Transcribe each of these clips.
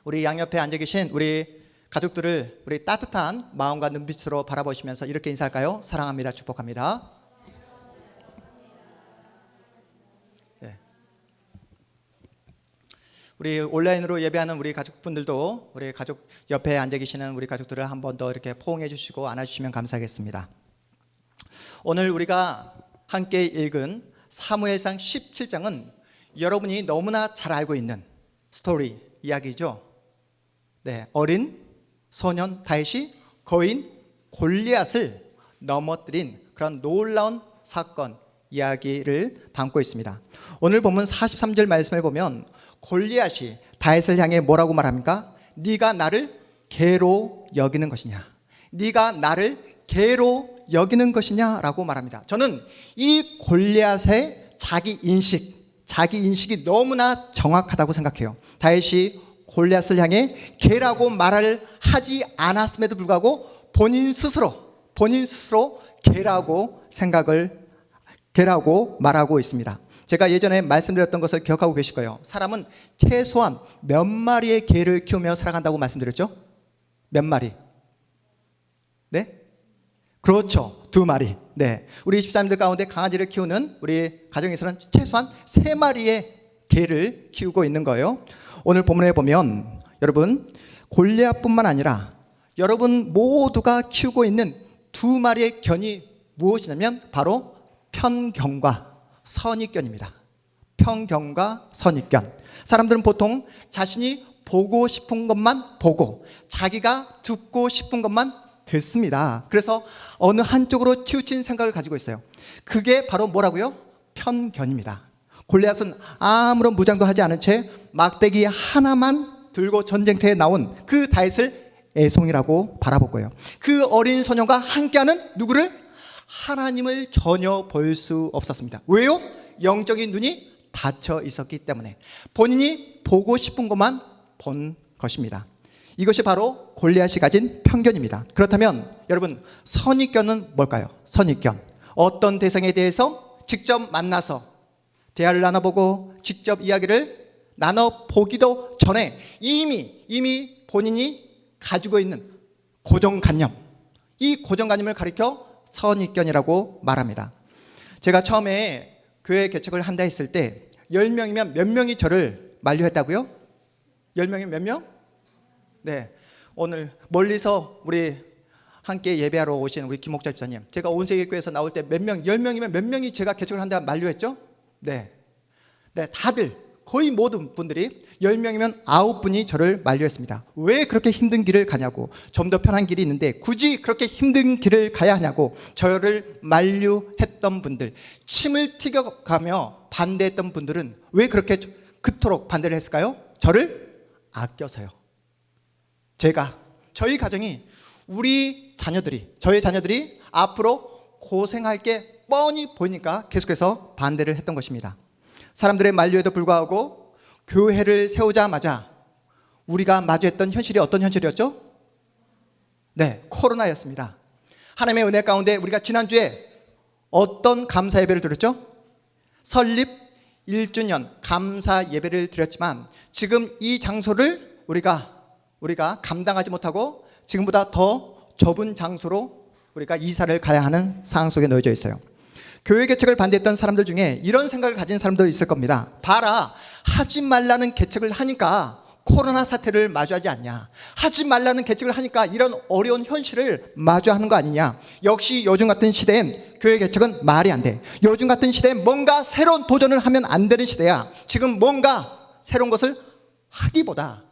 우리 양옆에 앉아 계신 우리 가족들을 우리 따뜻한 마음과 눈빛으로 바라보시면서 이렇게 인사할까요? 사랑합니다. 축복합니다. 네. 우리 온라인으로 예배하는 우리 가족분들도 우리 가족 옆에 앉아 계시는 우리 가족들을 한 번 더 이렇게 포옹해 주시고 안아주시면 감사하겠습니다. 오늘 우리가 함께 읽은 사무엘상 17장은 여러분이 너무나 잘 알고 있는 스토리 이야기죠. 네, 어린 소년 다윗이 거인 골리앗을 넘어뜨린 그런 놀라운 사건 이야기를 담고 있습니다. 오늘 본문 43절 말씀을 보면 골리앗이 다윗을 향해 뭐라고 말합니까? 네가 나를 개로 여기는 것이냐? 네가 나를 개로 여기는 것이냐라고 말합니다. 저는 이 골리앗의 자기 인식이 너무나 정확하다고 생각해요. 다윗이 골리앗을 향해 개라고 말을 하지 않았음에도 불구하고 본인 스스로 개라고 말하고 있습니다. 제가 예전에 말씀드렸던 것을 기억하고 계실 거예요. 사람은 최소한 몇 마리의 개를 키우며 살아간다고 말씀드렸죠? 몇 마리? 네? 그렇죠. 2마리. 네. 우리 집사님들 가운데 강아지를 키우는 우리 가정에서는 최소한 3마리의 개를 키우고 있는 거예요. 오늘 본문에 보면 여러분 골리앗뿐만 아니라 여러분 모두가 키우고 있는 2마리의 견이 무엇이냐면 바로 편견과 선입견입니다. 편견과 선입견. 사람들은 보통 자신이 보고 싶은 것만 보고 자기가 듣고 싶은 것만 듣습니다. 그래서 어느 한쪽으로 치우친 생각을 가지고 있어요. 그게 바로 뭐라고요? 편견입니다. 골리앗은 아무런 무장도 하지 않은 채 막대기 하나만 들고 전쟁터에 나온 그 다윗을 애송이라고 바라볼 거예요. 그 어린 소년과 함께하는 누구를? 하나님을 전혀 볼 수 없었습니다. 왜요? 영적인 눈이 닫혀 있었기 때문에 본인이 보고 싶은 것만 본 것입니다. 이것이 바로 골리앗이 가진 편견입니다. 그렇다면 여러분 선입견은 뭘까요? 선입견. 어떤 대상에 대해서 직접 만나서 대화를 나눠보고 직접 이야기를 나눠보기도 전에 이미 본인이 가지고 있는 고정관념, 이 고정관념을 가리켜 선입견이라고 말합니다. 제가 처음에 교회 개척을 한다 했을 때 10명이면 몇 명이 저를 만류했다고요? 10명이면 몇 명? 네, 오늘 멀리서 우리 함께 예배하러 오신 우리 김목자 집사님, 제가 온세계교회에서 나올 때 몇 명, 10명이면 몇 명이 제가 개척을 한다 만류했죠? 네, 다들 거의 모든 분들이 10명이면 9분이 저를 만류했습니다. 왜 그렇게 힘든 길을 가냐고, 좀 더 편한 길이 있는데 굳이 그렇게 힘든 길을 가야 하냐고 저를 만류했던 분들, 침을 튀겨가며 반대했던 분들은 왜 그렇게 그토록 반대를 했을까요? 저를 아껴서요. 저희 가정이 저희 자녀들이 앞으로 고생할 게 뻔히 보이니까 계속해서 반대를 했던 것입니다. 사람들의 만류에도 불구하고 교회를 세우자마자 우리가 마주했던 현실이 어떤 현실이었죠? 네, 코로나였습니다. 하나님의 은혜 가운데 우리가 지난주에 어떤 감사 예배를 드렸죠? 설립 1주년 감사 예배를 드렸지만 지금 이 장소를 우리가 감당하지 못하고 지금보다 더 좁은 장소로 우리가 이사를 가야 하는 상황 속에 놓여져 있어요. 교회 개척을 반대했던 사람들 중에 이런 생각을 가진 사람도 있을 겁니다. 봐라, 하지 말라는 개척을 하니까 코로나 사태를 마주하지 않냐, 하지 말라는 개척을 하니까 이런 어려운 현실을 마주하는 거 아니냐. 역시 요즘 같은 시대엔 교회 개척은 말이 안 돼. 요즘 같은 시대엔 뭔가 새로운 도전을 하면 안 되는 시대야. 지금 뭔가 새로운 것을 하기보다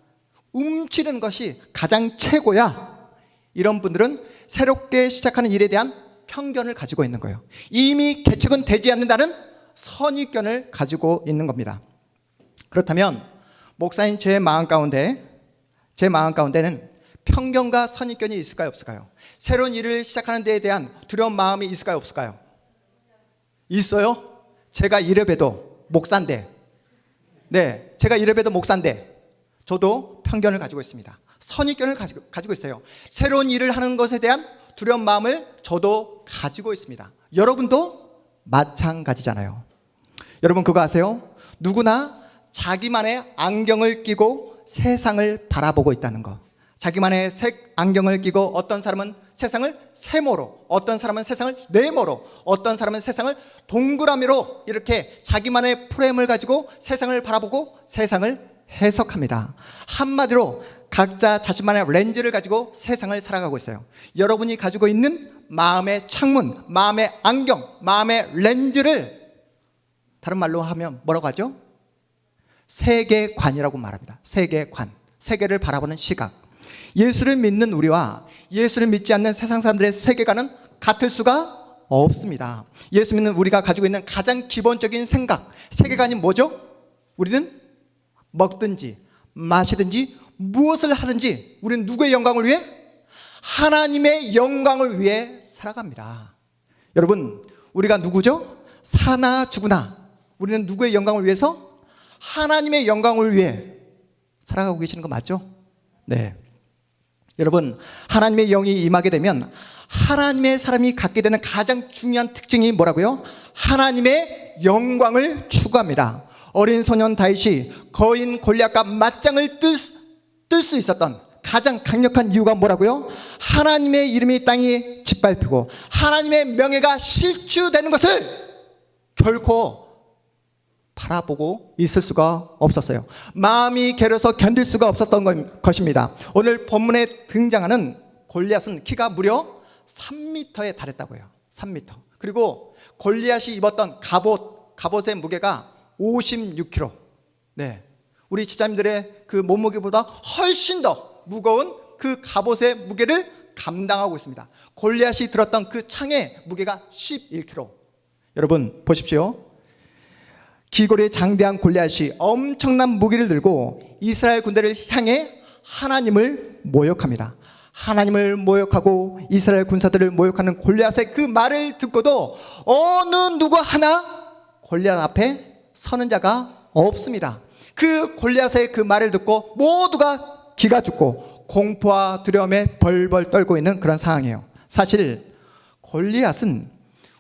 움츠리는 것이 가장 최고야. 이런 분들은 새롭게 시작하는 일에 대한 편견을 가지고 있는 거예요. 이미 개척은 되지 않는다는 선입견을 가지고 있는 겁니다. 그렇다면 목사인 제 마음 가운데는 편견과 선입견이 있을까요, 없을까요? 새로운 일을 시작하는 데에 대한 두려운 마음이 있을까요, 없을까요? 있어요? 제가 이래봬도 목사인데, 저도 편견을 가지고 있습니다. 선입견을 가지고 있어요. 새로운 일을 하는 것에 대한 두려운 마음을 저도 가지고 있습니다. 여러분도 마찬가지잖아요. 여러분 그거 아세요? 누구나 자기만의 안경을 끼고 세상을 바라보고 있다는 거. 자기만의 색 안경을 끼고 어떤 사람은 세상을 세모로, 어떤 사람은 세상을 네모로, 어떤 사람은 세상을 동그라미로 이렇게 자기만의 프레임을 가지고 세상을 바라보고 세상을 해석합니다. 한마디로 각자 자신만의 렌즈를 가지고 세상을 살아가고 있어요. 여러분이 가지고 있는 마음의 창문, 마음의 안경, 마음의 렌즈를 다른 말로 하면 뭐라고 하죠? 세계관이라고 말합니다. 세계관, 세계를 바라보는 시각. 예수를 믿는 우리와 예수를 믿지 않는 세상 사람들의 세계관은 같을 수가 없습니다. 예수 믿는 우리가 가지고 있는 가장 기본적인 생각, 세계관이 뭐죠? 우리는 먹든지 마시든지 무엇을 하든지 우리는 누구의 영광을 위해? 하나님의 영광을 위해 살아갑니다. 여러분, 우리가 누구죠? 사나 죽으나 우리는 누구의 영광을 위해서? 하나님의 영광을 위해 살아가고 계시는 거 맞죠? 네. 여러분, 하나님의 영이 임하게 되면 하나님의 사람이 갖게 되는 가장 중요한 특징이 뭐라고요? 하나님의 영광을 추구합니다. 어린 소년 다윗이 거인 골리앗과 맞짱을 뜰 수 있었던 가장 강력한 이유가 뭐라고요? 하나님의 이름이 땅에 짓밟히고 하나님의 명예가 실추되는 것을 결코 바라보고 있을 수가 없었어요. 마음이 괴려서 견딜 수가 없었던 것입니다. 오늘 본문에 등장하는 골리앗은 키가 무려 3m에 달했다고 해요. 3m. 그리고 골리앗이 입었던 갑옷의 무게가 56kg. 네. 우리 집사님들의 그 몸무게보다 훨씬 더 무거운 그 갑옷의 무게를 감당하고 있습니다. 골리앗이 들었던 그 창의 무게가 11kg. 여러분 보십시오. 기골의 장대한 골리앗이 엄청난 무기를 들고 이스라엘 군대를 향해 하나님을 모욕합니다. 하나님을 모욕하고 이스라엘 군사들을 모욕하는 골리앗의 그 말을 듣고도 어느 누구 하나 골리앗 앞에 서는 자가 없습니다. 그 골리앗의 그 말을 듣고 모두가 기가 죽고 공포와 두려움에 벌벌 떨고 있는 그런 상황이에요. 사실 골리앗은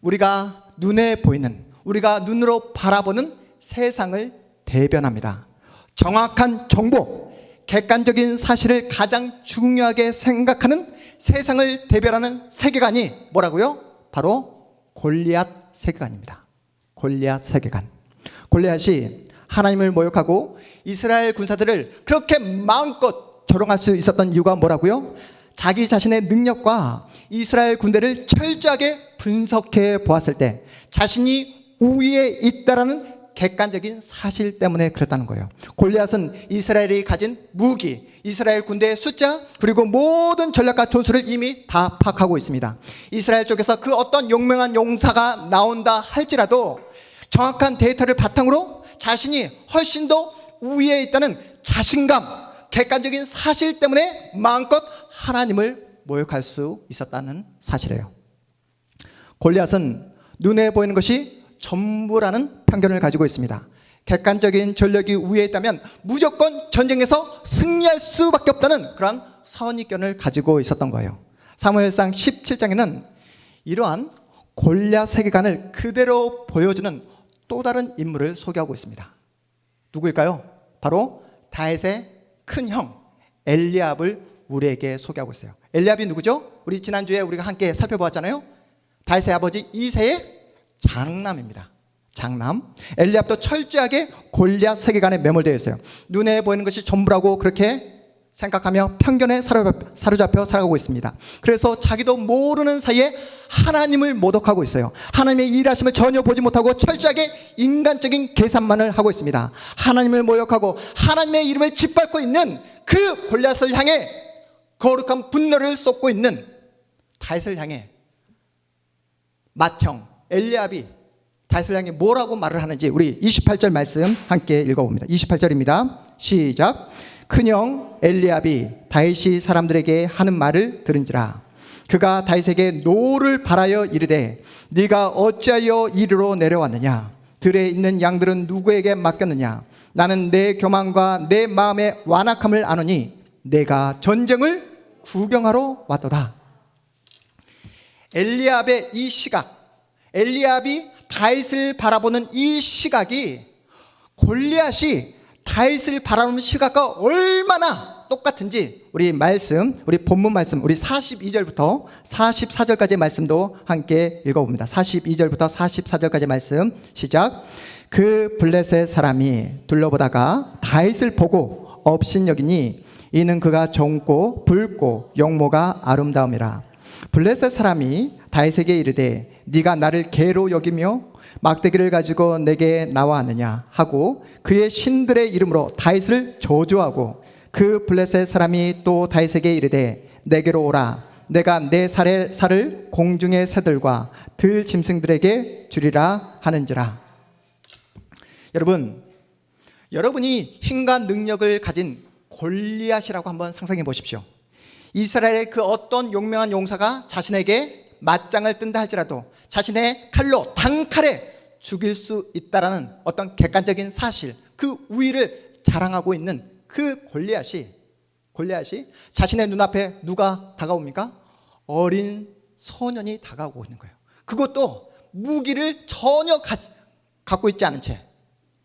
우리가 눈에 보이는, 우리가 눈으로 바라보는 세상을 대변합니다. 정확한 정보, 객관적인 사실을 가장 중요하게 생각하는 세상을 대변하는 세계관이 뭐라고요? 바로 골리앗 세계관입니다. 골리앗 세계관. 골리앗이 하나님을 모욕하고 이스라엘 군사들을 그렇게 마음껏 조롱할 수 있었던 이유가 뭐라고요? 자기 자신의 능력과 이스라엘 군대를 철저하게 분석해 보았을 때 자신이 우위에 있다라는 객관적인 사실 때문에 그랬다는 거예요. 골리앗은 이스라엘이 가진 무기, 이스라엘 군대의 숫자, 그리고 모든 전략과 전술을 이미 다 파악하고 있습니다. 이스라엘 쪽에서 그 어떤 용맹한 용사가 나온다 할지라도 정확한 데이터를 바탕으로 자신이 훨씬 더 우위에 있다는 자신감, 객관적인 사실 때문에 마음껏 하나님을 모욕할 수 있었다는 사실이에요. 골리앗은 눈에 보이는 것이 전부라는 편견을 가지고 있습니다. 객관적인 전력이 우위에 있다면 무조건 전쟁에서 승리할 수밖에 없다는 그런 선입견을 가지고 있었던 거예요. 사무엘상 17장에는 이러한 골리앗 세계관을 그대로 보여주는 또 다른 인물을 소개하고 있습니다. 누구일까요? 바로 다윗의 큰 형 엘리압을 우리에게 소개하고 있어요. 엘리압이 누구죠? 우리 지난주에 우리가 함께 살펴보았잖아요. 다윗의 아버지 이새의 장남입니다. 장남. 엘리압도 철저하게 골리앗 세계관에 매몰되어 있어요. 눈에 보이는 것이 전부라고 그렇게 생각하며 편견에 사로잡혀 살아가고 있습니다. 그래서 자기도 모르는 사이에 하나님을 모독하고 있어요. 하나님의 일하심을 전혀 보지 못하고 철저하게 인간적인 계산만을 하고 있습니다. 하나님을 모욕하고 하나님의 이름을 짓밟고 있는 그 골리앗을 향해 거룩한 분노를 쏟고 있는 다윗을 향해 맏형 엘리압이 다윗을 향해 뭐라고 말을 하는지 우리 28절 말씀 함께 읽어봅니다. 28절입니다. 시작. 큰형 엘리압이 다윗이 사람들에게 하는 말을 들은지라. 그가 다윗에게 노를 바라여 이르되 네가 어찌하여 이리로 내려왔느냐? 들에 있는 양들은 누구에게 맡겼느냐? 나는 내 교만과 내 마음의 완악함을 아노니 내가 전쟁을 구경하러 왔도다. 엘리압의 이 시각, 엘리압이 다윗을 바라보는 이 시각이 골리앗이 다윗을 바라보는 시각과 얼마나 똑같은지 우리 말씀, 우리 본문 말씀, 우리 42절부터 44절까지의 말씀도 함께 읽어봅니다. 42절부터 44절까지의 말씀 시작. 그 블레셋 사람이 둘러보다가 다윗을 보고 업신여기니 이는 그가 젊고 붉고 용모가 아름다움이라. 블레셋 사람이 다윗에게 이르되 네가 나를 개로 여기며 막대기를 가지고 내게 나와하느냐 하고 그의 신들의 이름으로 다윗을 저주하고 그 블레셋 사람이 또 다윗에게 이르되 내게로 오라. 내가 내 살을 공중의 새들과 들 짐승들에게 주리라 하는지라. 여러분, 여러분이 힘과 능력을 가진 골리앗이라고 한번 상상해 보십시오. 이스라엘의 그 어떤 용맹한 용사가 자신에게 맞짱을 뜬다 할지라도 자신의 칼로 단칼에 죽일 수 있다라는 어떤 객관적인 사실, 그 우위를 자랑하고 있는 그 골리앗이 자신의 눈앞에 누가 다가옵니까? 어린 소년이 다가오고 있는 거예요. 그것도 무기를 전혀 갖고 있지 않은 채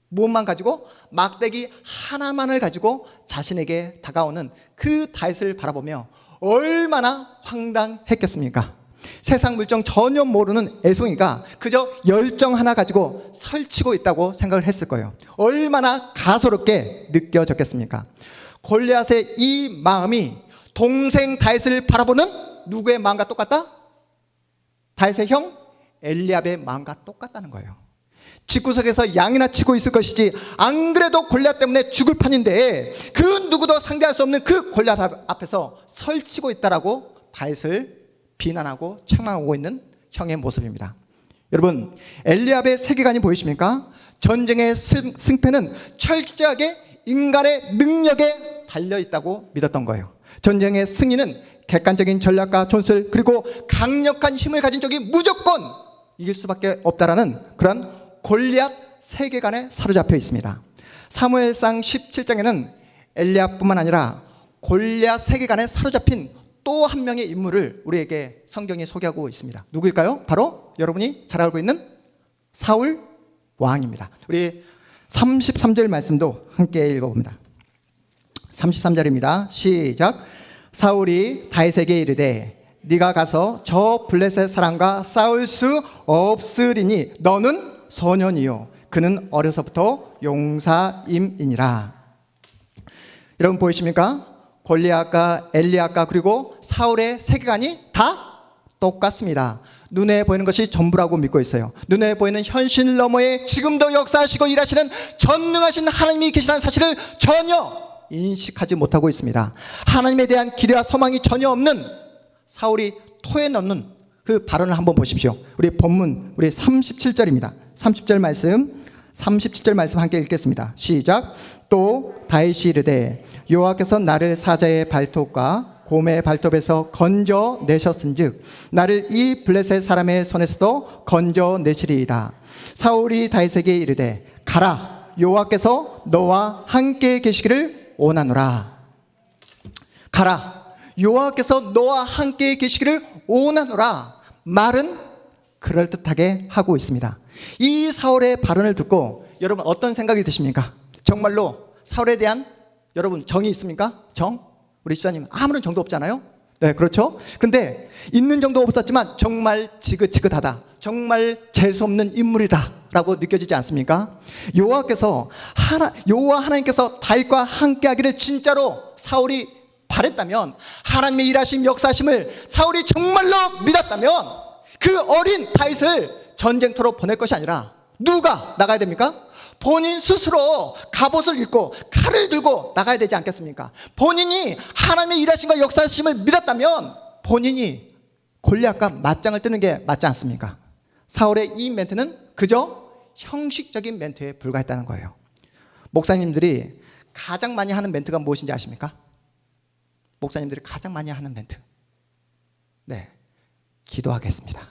무엇만 가지고? 막대기 하나만을 가지고 자신에게 다가오는 그 다윗을 바라보며 얼마나 황당했겠습니까? 세상 물정 전혀 모르는 애송이가 그저 열정 하나 가지고 설치고 있다고 생각을 했을 거예요. 얼마나 가소롭게 느껴졌겠습니까? 골리앗의 이 마음이 동생 다윗을 바라보는 누구의 마음과 똑같다? 다윗의 형 엘리압의 마음과 똑같다는 거예요. 집구석에서 양이나 치고 있을 것이지 안 그래도 골리앗 때문에 죽을 판인데 그 누구도 상대할 수 없는 그 골리앗 앞에서 설치고 있다라고 다윗을 비난하고 책망하고 있는 형의 모습입니다. 여러분, 엘리압의 세계관이 보이십니까? 전쟁의 승패는 철저하게 인간의 능력에 달려있다고 믿었던 거예요. 전쟁의 승리는 객관적인 전략과 전술 그리고 강력한 힘을 가진 적이 무조건 이길 수밖에 없다라는 그런 골리앗 세계관에 사로잡혀 있습니다. 사무엘상 17장에는 엘리압뿐만 아니라 골리앗 세계관에 사로잡힌 또 한 명의 인물을 우리에게 성경이 소개하고 있습니다. 누구일까요? 바로 여러분이 잘 알고 있는 사울 왕입니다. 우리 33절 말씀도 함께 읽어봅니다. 33절입니다. 시작. 사울이 다윗에게 이르되 네가 가서 저 블레셋 사람과 싸울 수 없으리니 너는 소년이요 그는 어려서부터 용사임이니라. 여러분 보이십니까? 골리앗과 엘리압과 그리고 사울의 세계관이 다 똑같습니다. 눈에 보이는 것이 전부라고 믿고 있어요. 눈에 보이는 현실 너머에 지금도 역사하시고 일하시는 전능하신 하나님이 계시다는 사실을 전혀 인식하지 못하고 있습니다. 하나님에 대한 기대와 소망이 전혀 없는 사울이 토에 넣는 그 발언을 한번 보십시오. 우리 본문 우리 37절입니다. 37절 말씀 함께 읽겠습니다. 시작. 또 다윗이 이르되 여호와께서 나를 사자의 발톱과 곰의 발톱에서 건져내셨은즉 나를 이 블레셋 사람의 손에서도 건져내시리이다. 사울이 다윗에게 이르되 가라, 여호와께서 너와 함께 계시기를 원하노라. 가라, 여호와께서 너와 함께 계시기를 원하노라. 말은 그럴듯하게 하고 있습니다. 이 사울의 발언을 듣고 여러분 어떤 생각이 드십니까? 정말로 사울에 대한 여러분 정이 있습니까? 정? 우리 집사님 아무런 정도 없잖아요. 네, 그렇죠. 근데 있는 정도 없었지만 정말 지긋지긋하다, 정말 재수없는 인물이다 라고 느껴지지 않습니까? 여호와 하나님께서 다윗과 함께 하기를 진짜로 사울이 바랬다면, 하나님의 일하심 역사하심을 사울이 정말로 믿었다면 그 어린 다윗을 전쟁터로 보낼 것이 아니라 누가 나가야 됩니까? 본인 스스로 갑옷을 입고 칼을 들고 나가야 되지 않겠습니까? 본인이 하나님의 일하심과 역사하심을 믿었다면 본인이 골리앗과 맞짱을 뜨는 게 맞지 않습니까? 사울의 이 멘트는 그저 형식적인 멘트에 불과했다는 거예요. 목사님들이 가장 많이 하는 멘트가 무엇인지 아십니까? 목사님들이 가장 많이 하는 멘트. 네, 기도하겠습니다.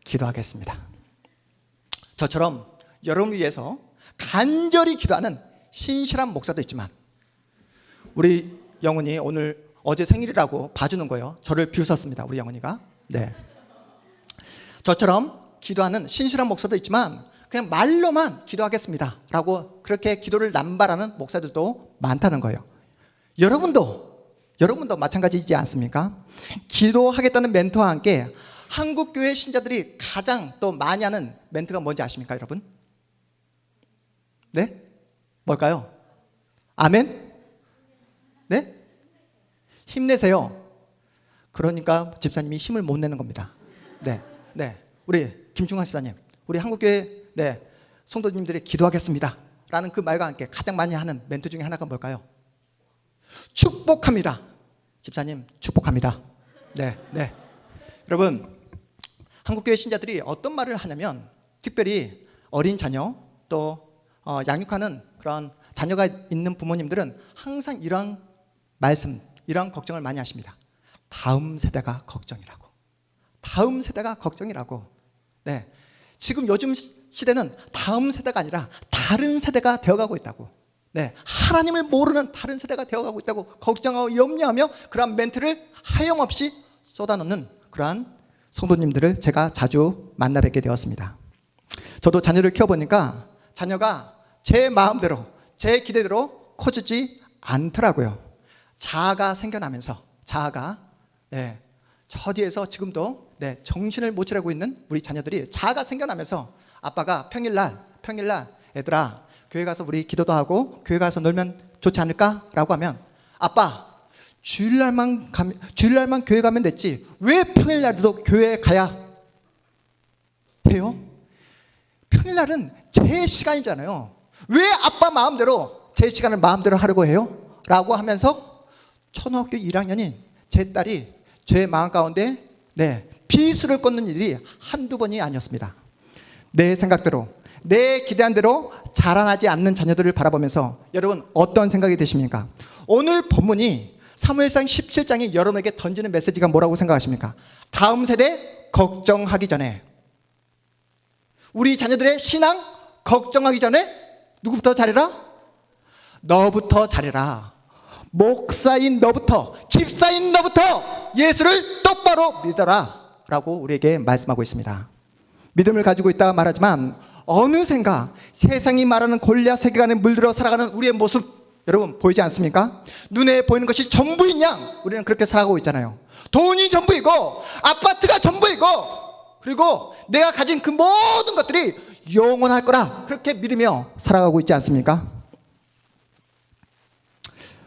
기도하겠습니다. 저처럼 여러분을 위해서 간절히 기도하는 신실한 목사도 있지만, 우리 영훈이 어제 생일이라고 봐주는 거예요. 저를 비웃었습니다, 우리 영훈이가. 네, 저처럼 기도하는 신실한 목사도 있지만 그냥 말로만 기도하겠습니다 라고 그렇게 기도를 남발하는 목사들도 많다는 거예요. 여러분도 마찬가지이지 않습니까? 기도하겠다는 멘트와 함께 한국교회 신자들이 가장 또 많이 하는 멘트가 뭔지 아십니까, 여러분? 네? 뭘까요? 아멘? 네? 힘내세요. 그러니까 집사님이 힘을 못 내는 겁니다. 네. 우리 김충환 시사님, 우리 한국교회 성도님들이 기도하겠습니다 라는 그 말과 함께 가장 많이 하는 멘트 중에 하나가 뭘까요? 축복합니다. 집사님, 축복합니다. 네. 여러분, 한국교회 신자들이 어떤 말을 하냐면, 특별히 어린 자녀 또 양육하는 그런 자녀가 있는 부모님들은 항상 이런 말씀, 이런 걱정을 많이 하십니다. 다음 세대가 걱정이라고. 네. 지금 요즘 시대는 다음 세대가 아니라 다른 세대가 되어가고 있다고. 네. 하나님을 모르는 다른 세대가 되어가고 있다고 걱정하고 염려하며 그러한 멘트를 하염없이 쏟아놓는 그러한 성도님들을 제가 자주 만나 뵙게 되었습니다. 저도 자녀를 키워보니까 자녀가 제 마음대로, 제 기대대로 커지지 않더라고요. 자아가 생겨나면서, 저 뒤에서 지금도 정신을 못 차리고 있는 우리 자녀들이 자아가 생겨나면서 아빠가 평일날 애들아 교회 가서 우리 기도도 하고 교회 가서 놀면 좋지 않을까? 라고 하면, 아빠 주일날만 교회 가면 됐지 왜 평일날도 교회에 가야 해요? 평일날은 제 시간이잖아요. 왜 아빠 마음대로 제 시간을 마음대로 하려고 해요? 라고 하면서 초등학교 1학년인 제 딸이 제 마음 가운데 비수를 꽂는 일이 한두 번이 아니었습니다. 내 생각대로, 내 기대한 대로 자라나지 않는 자녀들을 바라보면서 여러분 어떤 생각이 드십니까? 오늘 본문이 사무엘상 17장이 여러분에게 던지는 메시지가 뭐라고 생각하십니까? 다음 세대 걱정하기 전에, 우리 자녀들의 신앙 걱정하기 전에 누구부터 잘해라? 너부터 잘해라. 목사인 너부터, 집사인 너부터 예수를 똑바로 믿어라 라고 우리에게 말씀하고 있습니다. 믿음을 가지고 있다 말하지만 어느샌가 세상이 말하는 골리앗 세계관에 물들어 살아가는 우리의 모습 여러분 보이지 않습니까? 눈에 보이는 것이 전부인 양 우리는 그렇게 살아가고 있잖아요. 돈이 전부이고 아파트가 전부이고 그리고 내가 가진 그 모든 것들이 영원할 거라 그렇게 믿으며 살아가고 있지 않습니까?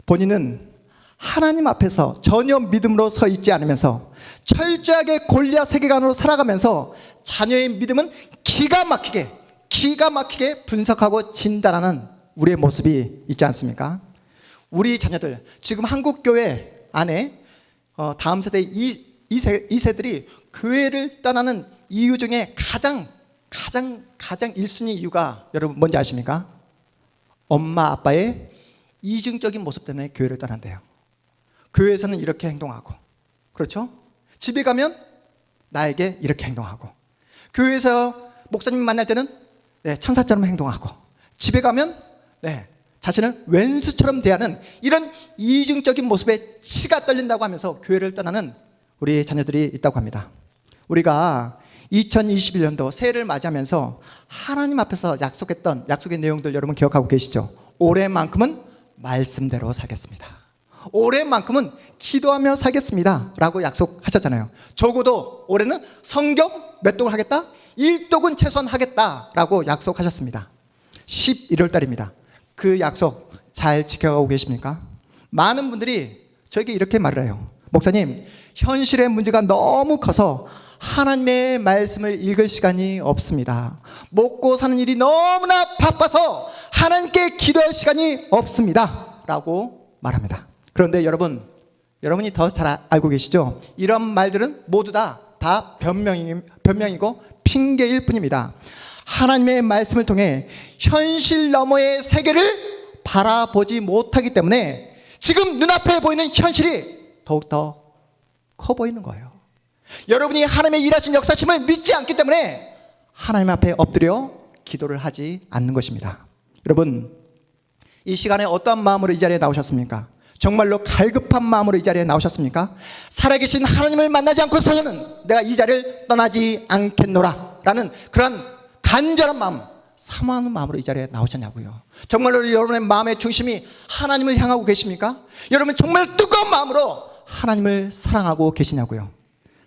본인은 하나님 앞에서 전혀 믿음으로 서 있지 않으면서 철저하게 골리앗 세계관으로 살아가면서 자녀의 믿음은 기가 막히게 분석하고 진단하는 우리의 모습이 있지 않습니까? 우리 자녀들 지금 한국교회 안에 다음 세대 2세들이 교회를 떠나는 이유 중에 가장 1순위 이유가 여러분 뭔지 아십니까? 엄마 아빠의 이중적인 모습 때문에 교회를 떠난대요. 교회에서는 이렇게 행동하고, 그렇죠? 집에 가면 나에게 이렇게 행동하고, 교회에서 목사님 만날 때는 천사처럼 행동하고, 집에 가면 자신을 왼수처럼 대하는 이런 이중적인 모습에 치가 떨린다고 하면서 교회를 떠나는 우리 자녀들이 있다고 합니다. 우리가 2021년도 새해를 맞이하면서 하나님 앞에서 약속했던 약속의 내용들 여러분 기억하고 계시죠? 올해만큼은 말씀대로 살겠습니다. 올해만큼은 기도하며 살겠습니다 라고 약속하셨잖아요. 적어도 올해는 성경 몇 독을 하겠다? 1독은 최소한 하겠다 라고 약속하셨습니다. 11월 달입니다. 그 약속 잘 지켜가고 계십니까? 많은 분들이 저에게 이렇게 말을 해요. 목사님, 현실의 문제가 너무 커서 하나님의 말씀을 읽을 시간이 없습니다. 먹고 사는 일이 너무나 바빠서 하나님께 기도할 시간이 없습니다 라고 말합니다. 그런데 여러분이 더 잘 알고 계시죠? 이런 말들은 모두 다 변명이고 핑계일 뿐입니다. 하나님의 말씀을 통해 현실 너머의 세계를 바라보지 못하기 때문에 지금 눈앞에 보이는 현실이 더욱더 커 보이는 거예요. 여러분이 하나님의 일하신 역사심을 믿지 않기 때문에 하나님 앞에 엎드려 기도를 하지 않는 것입니다. 여러분, 이 시간에 어떠한 마음으로 이 자리에 나오셨습니까? 정말로 갈급한 마음으로 이 자리에 나오셨습니까? 살아계신 하나님을 만나지 않고서는 내가 이 자리를 떠나지 않겠노라 라는 그런 간절한 마음, 사모하는 마음으로 이 자리에 나오셨냐고요. 정말로 여러분의 마음의 중심이 하나님을 향하고 계십니까? 여러분 정말 뜨거운 마음으로 하나님을 사랑하고 계시냐고요.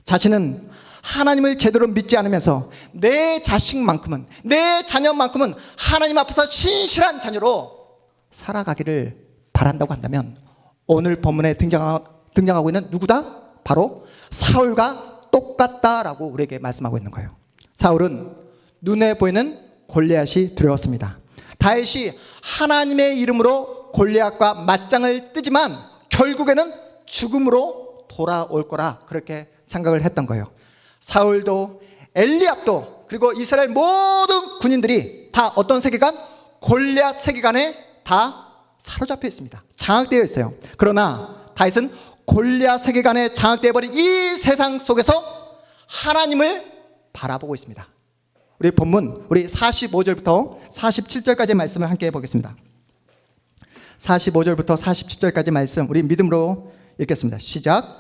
자신은 하나님을 제대로 믿지 않으면서 내 자식만큼은, 내 자녀만큼은 하나님 앞에서 신실한 자녀로 살아가기를 바란다고 한다면 오늘 본문에 등장하고 있는 누구다? 바로 사울과 똑같다라고 우리에게 말씀하고 있는 거예요. 사울은 눈에 보이는 골리앗이 두려웠습니다. 다윗이 하나님의 이름으로 골리앗과 맞짱을 뜨지만 결국에는 죽음으로 돌아올 거라 그렇게 생각을 했던 거예요. 사울도 엘리압도 그리고 이스라엘 모든 군인들이 다 어떤 세계관? 골리앗 세계관에 다 사로잡혀 있습니다. 장악되어 있어요. 그러나 다윗은 골리앗 세계관에 장악되어 버린 이 세상 속에서 하나님을 바라보고 있습니다. 우리 본문 우리 45절부터 47절까지 말씀을 함께 해보겠습니다. 45절부터 47절까지 말씀 우리 믿음으로 읽겠습니다. 시작.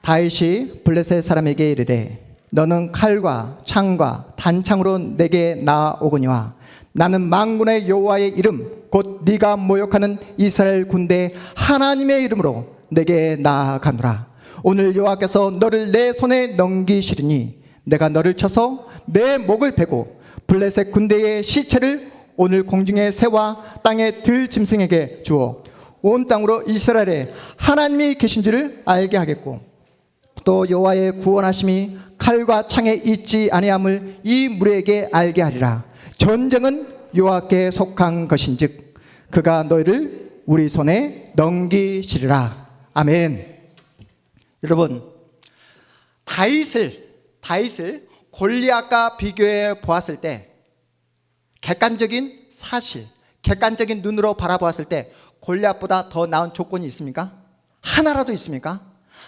다윗이 블레셋 사람에게 이르되 너는 칼과 창과 단창으로 내게 나아오거니와 나는 만군의 여호와의 이름 곧 네가 모욕하는 이스라엘 군대 하나님의 이름으로 내게 나아가노라. 오늘 여호와께서 너를 내 손에 넘기시리니 내가 너를 쳐서 내 목을 베고 블레셋 군대의 시체를 오늘 공중의 새와 땅의 들짐승에게 주어 온 땅으로 이스라엘에 하나님이 계신 줄을 알게 하겠고 또 여호와의 구원하심이 칼과 창에 있지 아니함을 이 무리에게 알게 하리라. 전쟁은 여호와께 속한 것인즉 그가 너희를 우리 손에 넘기시리라. 아멘. 여러분 다윗을 골리앗과 비교해 보았을 때 객관적인 사실, 객관적인 눈으로 바라보았을 때 골리앗보다 더 나은 조건이 있습니까? 하나라도 있습니까?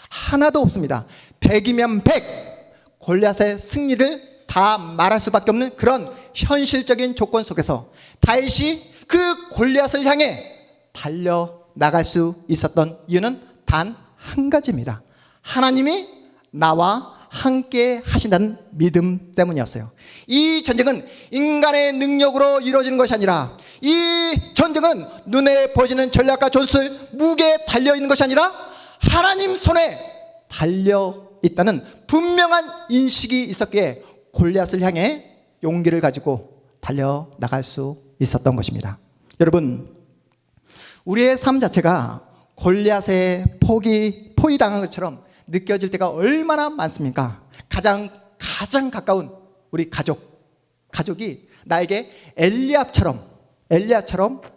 하나도 없습니다. 100이면 100 골리앗의 승리를 다 말할 수밖에 없는 그런 현실적인 조건 속에서 다윗이 그 골리앗을 향해 달려나갈 수 있었던 이유는 단 한 가지입니다. 하나님이 나와 함께 하신다는 믿음 때문이었어요. 이 전쟁은 인간의 능력으로 이루어지는 것이 아니라 이 전쟁은 눈에 보이는 전략과 전술, 무게에 달려있는 것이 아니라 하나님 손에 달려있다는 분명한 인식이 있었기에 골리앗을 향해 용기를 가지고 달려나갈 수 있었던 것입니다. 여러분 우리의 삶 자체가 골리앗의 포위당한 것처럼 느껴질 때가 얼마나 많습니까? 가장 가까운 우리 가족이 나에게 엘리압처럼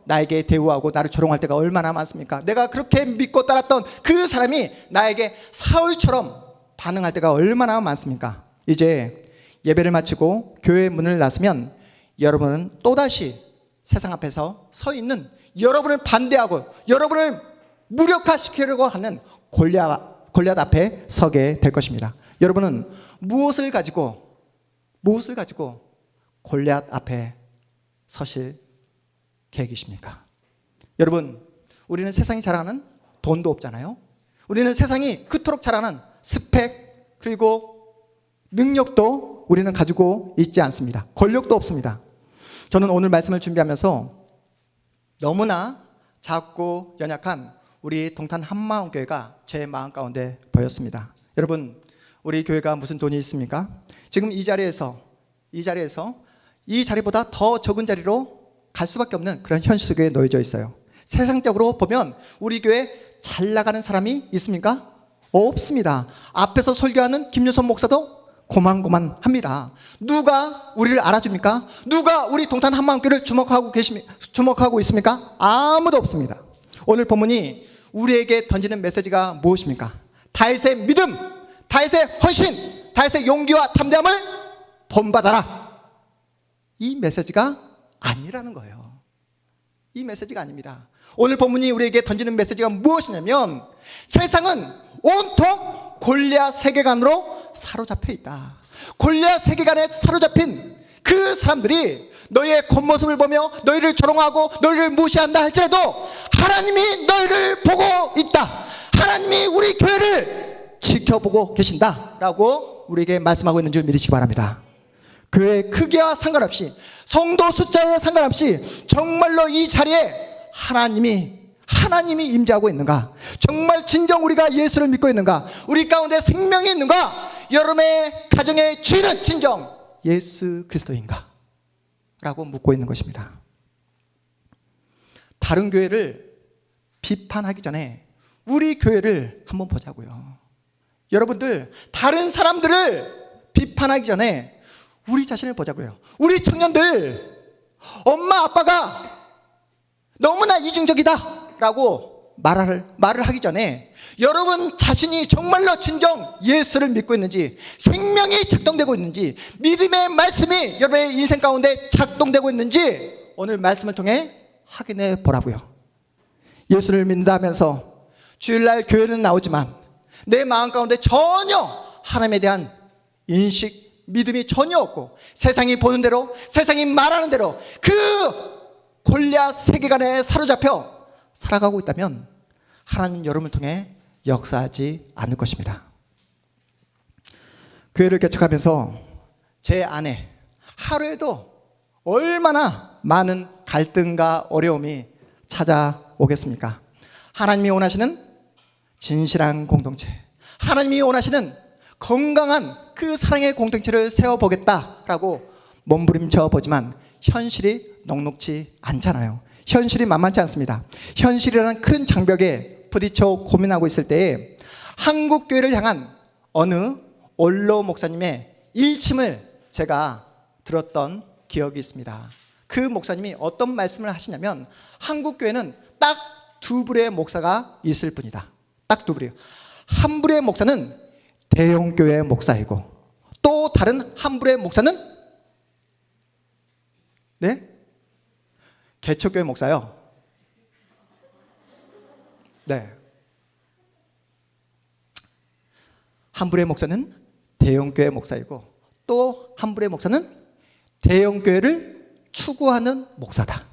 나에게 대우하고 나를 조롱할 때가 얼마나 많습니까? 내가 그렇게 믿고 따랐던 그 사람이 나에게 사울처럼 반응할 때가 얼마나 많습니까? 이제 예배를 마치고 교회 문을 나서면 여러분은 또다시 세상 앞에서 서 있는 여러분을 반대하고 여러분을 무력화시키려고 하는 골리앗 앞에 서게 될 것입니다. 여러분은 무엇을 가지고 골리앗 앞에 서실 계획이십니까? 여러분 우리는 세상이 자랑하는 돈도 없잖아요. 우리는 세상이 그토록 자랑하는 스펙 그리고 능력도 우리는 가지고 있지 않습니다. 권력도 없습니다. 저는 오늘 말씀을 준비하면서 너무나 작고 연약한 우리 동탄 한마음교회가 제 마음 가운데 보였습니다. 여러분 우리 교회가 무슨 돈이 있습니까? 지금 이 자리에서 이 자리보다 더 적은 자리로 갈 수밖에 없는 그런 현실 속에 놓여져 있어요. 세상적으로 보면 우리 교회 잘 나가는 사람이 있습니까? 없습니다. 앞에서 설교하는 김유선 목사도 고만고만합니다. 누가 우리를 알아줍니까? 누가 우리 동탄 한마음교회를 주목하고 있습니까? 아무도 없습니다. 오늘 본문이 우리에게 던지는 메시지가 무엇입니까? 다윗의 믿음, 다윗의 헌신, 다윗의 용기와 담대함을 본받아라. 이 메시지가 아니라는 거예요. 이 메시지가 아닙니다. 오늘 본문이 우리에게 던지는 메시지가 무엇이냐면 세상은 온통 골리앗 세계관으로 사로잡혀 있다. 골리앗 세계관에 사로잡힌 그 사람들이 너희의 겉모습을 보며 너희를 조롱하고 너희를 무시한다 할지라도 하나님이 너희를 보고 있다. 하나님이 우리 교회를 지켜보고 계신다 라고 우리에게 말씀하고 있는 줄 믿으시기 바랍니다. 교회의 크기와 상관없이, 성도 숫자에 상관없이 정말로 이 자리에 하나님이 임재하고 있는가? 정말 진정 우리가 예수를 믿고 있는가? 우리 가운데 생명이 있는가? 여러분의 가정의 주인은 진정 예수 그리스도인가? 라고 묻고 있는 것입니다. 다른 교회를 비판하기 전에 우리 교회를 한번 보자고요. 여러분들, 다른 사람들을 비판하기 전에 우리 자신을 보자고요. 우리 청년들, 엄마 아빠가 너무나 이중적이다 라고 말을 하기 전에 여러분 자신이 정말로 진정 예수를 믿고 있는지, 생명이 작동되고 있는지, 믿음의 말씀이 여러분의 인생 가운데 작동되고 있는지 오늘 말씀을 통해 확인해 보라고요. 예수를 믿는다면서 주일날 교회는 나오지만 내 마음 가운데 전혀 하나님에 대한 인식, 믿음이 전혀 없고 세상이 보는 대로, 세상이 말하는 대로 그 골리앗 세계관에 사로잡혀 살아가고 있다면 하나님 여러분을 통해 역사하지 않을 것입니다. 교회를 개척하면서 제 안에 하루에도 얼마나 많은 갈등과 어려움이 찾아오겠습니까? 하나님이 원하시는 진실한 공동체, 하나님이 원하시는 건강한 그 사랑의 공동체를 세워보겠다라고 몸부림쳐 보지만 현실이 녹록지 않잖아요. 현실이 만만치 않습니다. 현실이라는 큰 장벽에 부딪혀 고민하고 있을 때에 한국교회를 향한 어느 올로 목사님의 일침을 제가 들었던 기억이 있습니다. 그 목사님이 어떤 말씀을 하시냐면, 한국교회는 딱 두 부류의 목사가 있을 뿐이다. 딱 두 부류. 한 부류의 목사는 대형교회 목사이고, 또 다른 한 부류의 목사는 개척교회 목사요. 한 부류의 목사는 대형교회 목사이고, 또 한 부류의 목사는 대형교회를 추구하는 목사다.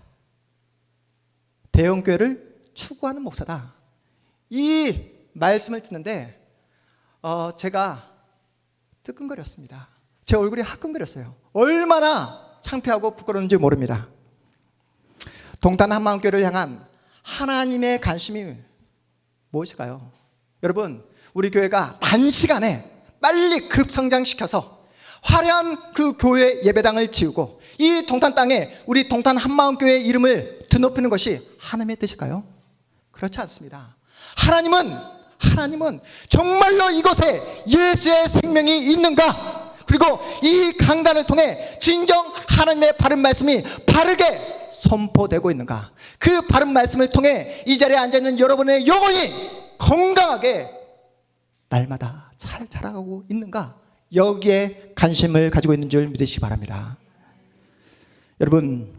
대형교회를 추구하는 목사다. 이 말씀을 듣는데 제가 뜨끔거렸습니다. 제 얼굴이 화끈거렸어요. 얼마나 창피하고 부끄러운지 모릅니다. 동탄 한마음교회를 향한 하나님의 관심이 무엇일까요? 여러분, 우리 교회가 단시간에 빨리 급성장시켜서 화려한 그 교회 예배당을 지우고 이 동탄 땅에 우리 동탄 한마음교회의 이름을 드높이는 것이 하나님의 뜻일까요? 그렇지 않습니다. 하나님은 정말로 이곳에 예수의 생명이 있는가? 그리고 이 강단을 통해 진정 하나님의 바른 말씀이 바르게 선포되고 있는가? 그 바른 말씀을 통해 이 자리에 앉아있는 여러분의 영혼이 건강하게 날마다 잘 자라가고 있는가? 여기에 관심을 가지고 있는 줄 믿으시기 바랍니다. 여러분,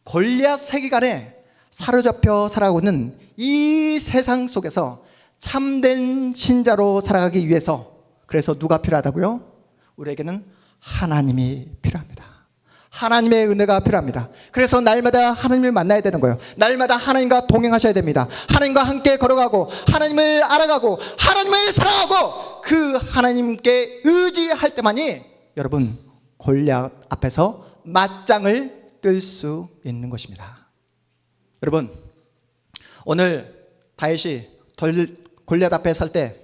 골리앗 세계관에 사로잡혀 살아가고 있는 이 세상 속에서 참된 신자로 살아가기 위해서, 그래서 누가 필요하다고요? 우리에게는 하나님이 필요합니다. 하나님의 은혜가 필요합니다. 그래서 날마다 하나님을 만나야 되는 거예요. 날마다 하나님과 동행하셔야 됩니다. 하나님과 함께 걸어가고, 하나님을 알아가고, 하나님을 사랑하고, 그 하나님께 의지할 때만이 여러분 골리앗 앞에서 맞짱을 뜰 수 있는 것입니다. 여러분, 오늘 다윗이 골리앗 앞에 설 때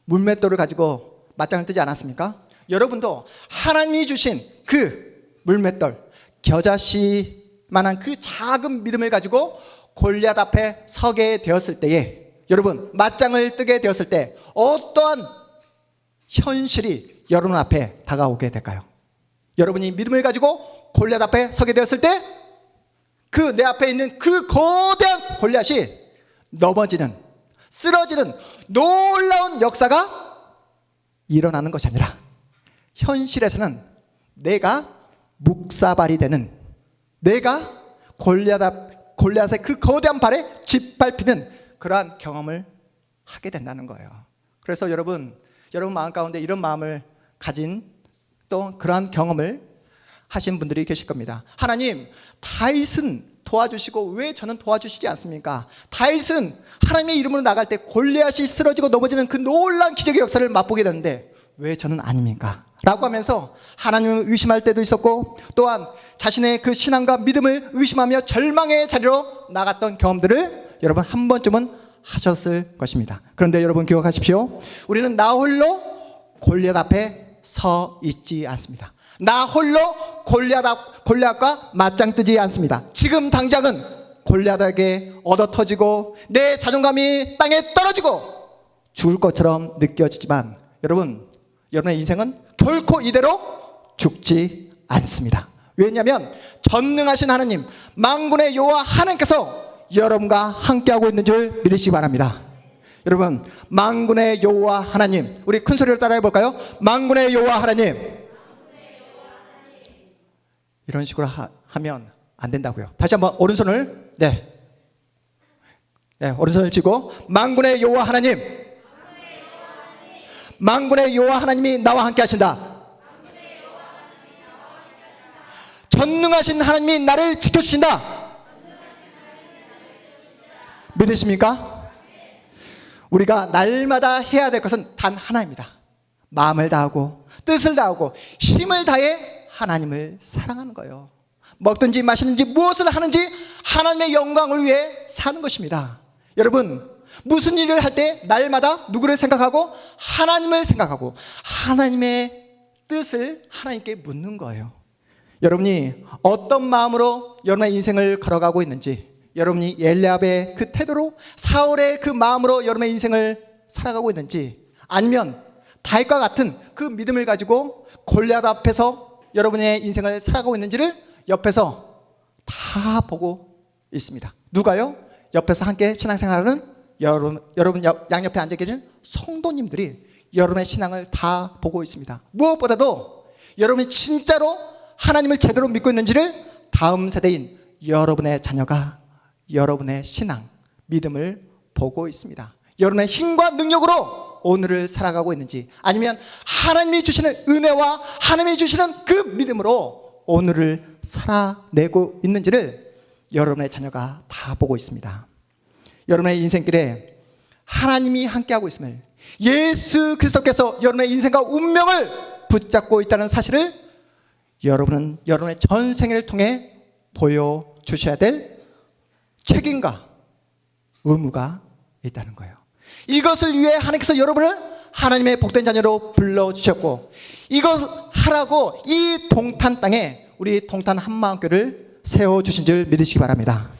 물맷돌을 가지고 맞짱을 뜨지 않았습니까? 여러분도 하나님이 주신 그 물맷돌, 겨자씨만한 그 작은 믿음을 가지고 골리앗 앞에 서게 되었을 때에, 여러분 맞짱을 뜨게 되었을 때 어떠한 현실이 여러분 앞에 다가오게 될까요? 여러분이 믿음을 가지고 골리앗 앞에 서게 되었을 때 그 내 앞에 있는 그 거대한 골리앗이 넘어지는, 쓰러지는 놀라운 역사가 일어나는 것이 아니라, 현실에서는 내가 묵사발이 되는, 내가 골리앗의 그 거대한 발에 짓밟히는 그러한 경험을 하게 된다는 거예요. 그래서 여러분 마음 가운데 이런 마음을 가진, 또 그러한 경험을 하신 분들이 계실 겁니다. 하나님, 다윗은 도와주시고 왜 저는 도와주시지 않습니까? 다윗은 하나님의 이름으로 나갈 때 골리앗이 쓰러지고 넘어지는 그 놀라운 기적의 역사를 맛보게 되는데 왜 저는 아닙니까? 라고 하면서 하나님을 의심할 때도 있었고, 또한 자신의 그 신앙과 믿음을 의심하며 절망의 자리로 나갔던 경험들을 여러분 한 번쯤은 하셨을 것입니다. 그런데 여러분 기억하십시오. 우리는 나 홀로 골리앗 앞에 서 있지 않습니다. 나 홀로 골리앗과 맞짱 뜨지 않습니다. 지금 당장은 골리앗에게 얻어터지고 내 자존감이 땅에 떨어지고 죽을 것처럼 느껴지지만 여러분의 인생은 결코 이대로 죽지 않습니다. 왜냐하면 전능하신 하나님, 만군의 여호와 하나님께서 여러분과 함께하고 있는 줄 믿으시기 바랍니다. 여러분, 만군의 여호와 하나님, 우리 큰 소리로 따라해 볼까요? 만군의 여호와 하나님. 이런 식으로 하면 안 된다고요. 다시 한번 오른손을 오른손을 쥐고, 만군의 여호와 하나님, 만군의 여호와 하나님이 나와 함께 하신다. 전능하신 하나님이 나를 지켜주신다. 믿으십니까? 우리가 날마다 해야 될 것은 단 하나입니다. 마음을 다하고 뜻을 다하고 힘을 다해 하나님을 사랑하는 거예요. 먹든지 마시든지 무엇을 하는지 하나님의 영광을 위해 사는 것입니다. 여러분, 무슨 일을 할 때 날마다 누구를 생각하고 하나님을 생각하고 하나님의 뜻을 하나님께 묻는 거예요. 여러분이 어떤 마음으로 여러분의 인생을 걸어가고 있는지, 여러분이 엘리압의 그 태도로, 사울의 그 마음으로 여러분의 인생을 살아가고 있는지, 아니면 다윗과 같은 그 믿음을 가지고 골리앗 앞에서 여러분의 인생을 살아가고 있는지를 옆에서 다 보고 있습니다. 누가요? 옆에서 함께 신앙생활하는 여러분 양옆에 앉아 계신 성도님들이 여러분의 신앙을 다 보고 있습니다. 무엇보다도 여러분이 진짜로 하나님을 제대로 믿고 있는지를 다음 세대인 여러분의 자녀가 여러분의 신앙, 믿음을 보고 있습니다. 여러분의 힘과 능력으로 오늘을 살아가고 있는지, 아니면 하나님이 주시는 은혜와 하나님이 주시는 그 믿음으로 오늘을 살아내고 있는지를 여러분의 자녀가 다 보고 있습니다. 여러분의 인생길에 하나님이 함께하고 있음을, 예수 그리스도께서 여러분의 인생과 운명을 붙잡고 있다는 사실을 여러분은 여러분의 전생을 통해 보여주셔야 될 책임과 의무가 있다는 거예요. 이것을 위해 하나님께서 여러분을 하나님의 복된 자녀로 불러주셨고, 이것 하라고 이 동탄 땅에 우리 동탄 한마음교회를 세워주신 줄 믿으시기 바랍니다.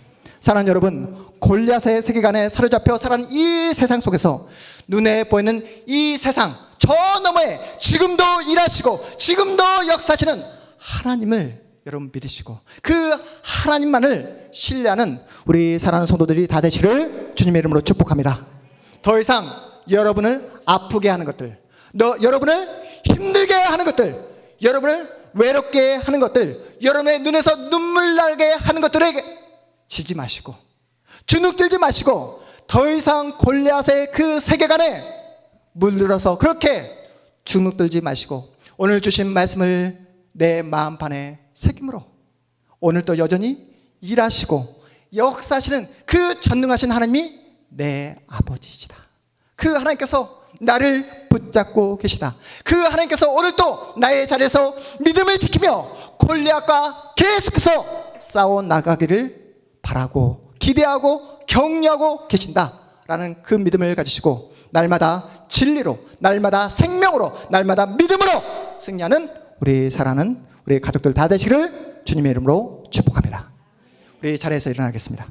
사랑하는 여러분, 골리앗의 세계관에 사로잡혀 살아가는 이 세상 속에서 눈에 보이는 이 세상 저 너머에 지금도 일하시고 지금도 역사하시는 하나님을 여러분 믿으시고 그 하나님만을 신뢰하는 우리 사랑하는 성도들이 다 되시기를 주님의 이름으로 축복합니다. 더 이상 여러분을 아프게 하는 것들, 여러분을 힘들게 하는 것들, 여러분을 외롭게 하는 것들, 여러분의 눈에서 눈물 나게 하는 것들에게 지지 마시고 주눅들지 마시고 더 이상 골리앗의 그 세계관에 물들어서 그렇게 주눅들지 마시고 오늘 주신 말씀을 내 마음판에 새김으로 오늘도 여전히 일하시고 역사하시는 그 전능하신 하나님이 내 아버지시다. 그 하나님께서 나를 붙잡고 계시다. 그 하나님께서 오늘도 나의 자리에서 믿음을 지키며 골리앗과 계속해서 싸워 나가기를 바라고 기대하고 격려하고 계신다라는 그 믿음을 가지시고 날마다 진리로, 날마다 생명으로, 날마다 믿음으로 승리하는 우리 사랑하는 우리 가족들 다 되시기를 주님의 이름으로 축복합니다. 우리 자리에서 일어나겠습니다.